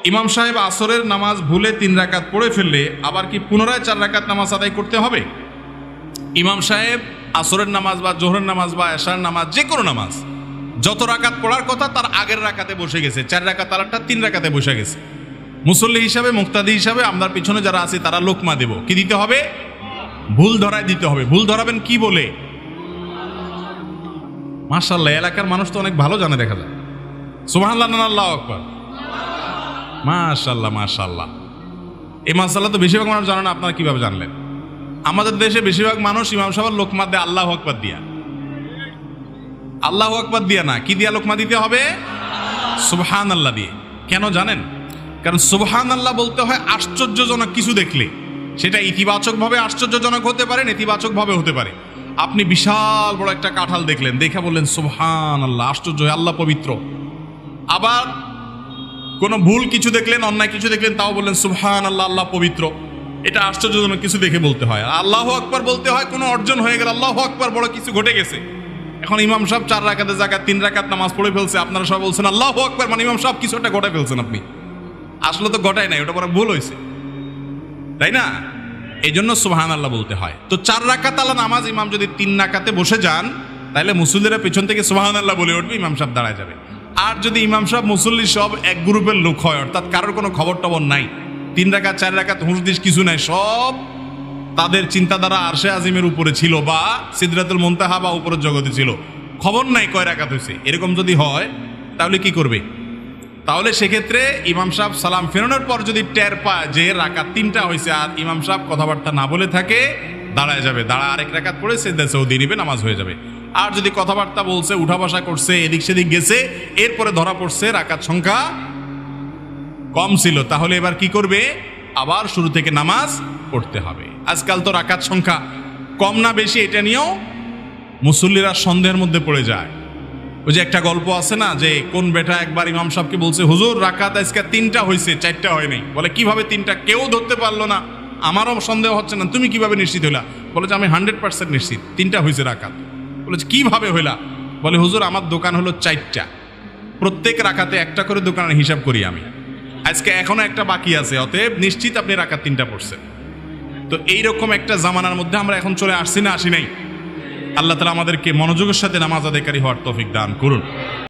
ইমাম সাহেব আসরের নামাজ ভুলে 3 রাকাত পড়ে ফেললে আবার কি পুনরায় 4 রাকাত নামাজ আদায় করতে হবে? ইমাম সাহেব আসরের নামাজ বা জোহরের নামাজ বা এশার নামাজ যে কোনো নামাজ যত রাকাত পড়ার কথা তার আগের রাকাতে বসে গেছে, 4 রাকাত আরেকটা 3 রাকাতে বসে গেছে। মুসল্লি হিসাবে, মুক্তাদি হিসাবে আমরা পিছনে যারা আছে তারা লোকমা দেব। কি দিতে হবে? ভুল ধরায় দিতে হবে। ভুল ধরাবেন কি বলে? মাশাআল্লাহ, এলাকার মানুষ তো অনেক ভালো জানে, দেখা যায়। সুবহানাল্লাহ, আল্লাহু আকবার, মাশাআল্লাহ মাশাআল্লাহ। এই মাশাআল্লাহ তো বেশিরভাগ মানুষ জানে না, আপনারা কিভাবে জানলেন? আমাদের দেশে বেশিরভাগ মানুষ ইমাম সাহেব লোকমা দেয় আল্লাহু আকবার দিয়া। আল্লাহু আকবার দিয়া না, কি দিয়া লোকমা দিতে হবে? সুবহানাল্লাহ দিয়ে। কেন জানেন? কারণ সুবহানাল্লাহ বলতে হয় আশ্চর্যজনক কিছু দেখলে। সেটা ইতিবাচকভাবে আশ্চর্যজনক হতে পারে, নেতিবাচকভাবে হতে পারে। আপনি বিশাল বড় একটা কাঁঠাল দেখলেন, দেখে বললেন সুবহানাল্লাহ, আশ্চর্য, আল্লাহ পবিত্র। আবার কোনো ভুল কিছু দেখলেন, অন্যায় কিছু দেখলেন, তাও বললেন সুবহানাল্লাহ, আল্লাহ পবিত্র। এটা আশ্চর্যজনক কিছু দেখে বলতে হয়। আল্লাহু আকবার বলতে হয় কোনো অর্জন হয়ে গেল, আল্লাহু আকবার, বড় কিছু ঘটে গেছে। এখন ইমাম সাহেব 4 রাকাতের জায়গায় 3 রাকাত নামাজ পড়ে ফেলছে, আপনারা সব বলছেন আল্লাহু আকবার, মানে ইমাম সাহেব কিছু একটা ঘটে ফেলছেন। আপনি আসলে তো ঘটায় নাই, ওটা বড় ভুল হয়েছে, তাই না? এই জন্য সুবহানাল্লাহ বলতে হয়। তো 4 রাকাত আলা নামাজ ইমাম যদি 3 রাকাতে বসে যান, তাহলে মুসল্লিরা পেছন থেকে সুবহানাল্লাহ বলে উঠবে, ইমাম সাহেব দাঁড়ায় যাবে। আর যদি ইমাম সাহেব মুসল্লি সব এক গ্রুপের লোক হয়, অর্থাৎ কারোর কোনো খবর টবর নাই, 3 রাকাত 4 রাকাত হুঁশদিশ কিছু নাই, সব তাদের চিন্তাধারা আরশে আজিমের উপরে ছিল বা সিদরাতুল মুনতাহা বা উপরের জগতে ছিল, খবর নাই কয় রাকাত হয়েছে, এরকম যদি হয় তাহলে কি করবে? তাহলে সেক্ষেত্রে ইমাম সাহেব সালাম ফেরানোর পর যদি টের পায় যে রাকাত 3টা হয়েছে আর ইমাম সাহেব কথাবার্তা না বলে থাকে, দাঁড়ায় যাবে, দাঁড়া আরেক রাকাত পড়ে সিজদা সৌদি নিবে, নামাজ হয়ে যাবে। আর যদি কথাবার্তা বলছে, উঠা বসা করছে, এদিক সেদিক গেছে, এরপরে ধরা পড়ছে রাকাত সংখ্যা কম ছিল, তাহলে এবার কি করবে? আবার শুরু থেকে নামাজ পড়তে হবে। আজকাল তো রাকাত সংখ্যা কম না বেশি এটা নিয়েও মুসল্লিরা সন্দেহের মধ্যে পড়ে যায়। ওই যে একটা গল্প আছে না, যে কোন বেটা একবার ইমাম সাহেবকে বলছে, হুজুর রাকাত আজকে 3টা হয়েছে, 4টা হয় নাই। বলে কিভাবে 3টা? কেউ ধরতে পারলো না, আমারও সন্দেহ হচ্ছে না, তুমি কিভাবে নিশ্চিত হইলা? বলে যে আমি 100% নিশ্চিত 3টা হয়েছে রাকাত। বলে কিভাবে হইলা? বলে হুজুর আমার দোকান হলো 4টা, প্রত্যেক রাকাতে একটা করে দোকানের হিসাব করি আমি, আজকে এখনো একটা বাকি আছে, অতএব নিশ্চিত আপনি রাকাত 3টা পড়ছেন। তো এইরকম একটা জামানার মধ্যে আমরা এখন চলে আসছি না, আসি নাই? আল্লাহ তাআলা আমাদেরকে মনোযোগের সাথে নামাজ আদায়কারী হওয়ার তৌফিক দান করুন।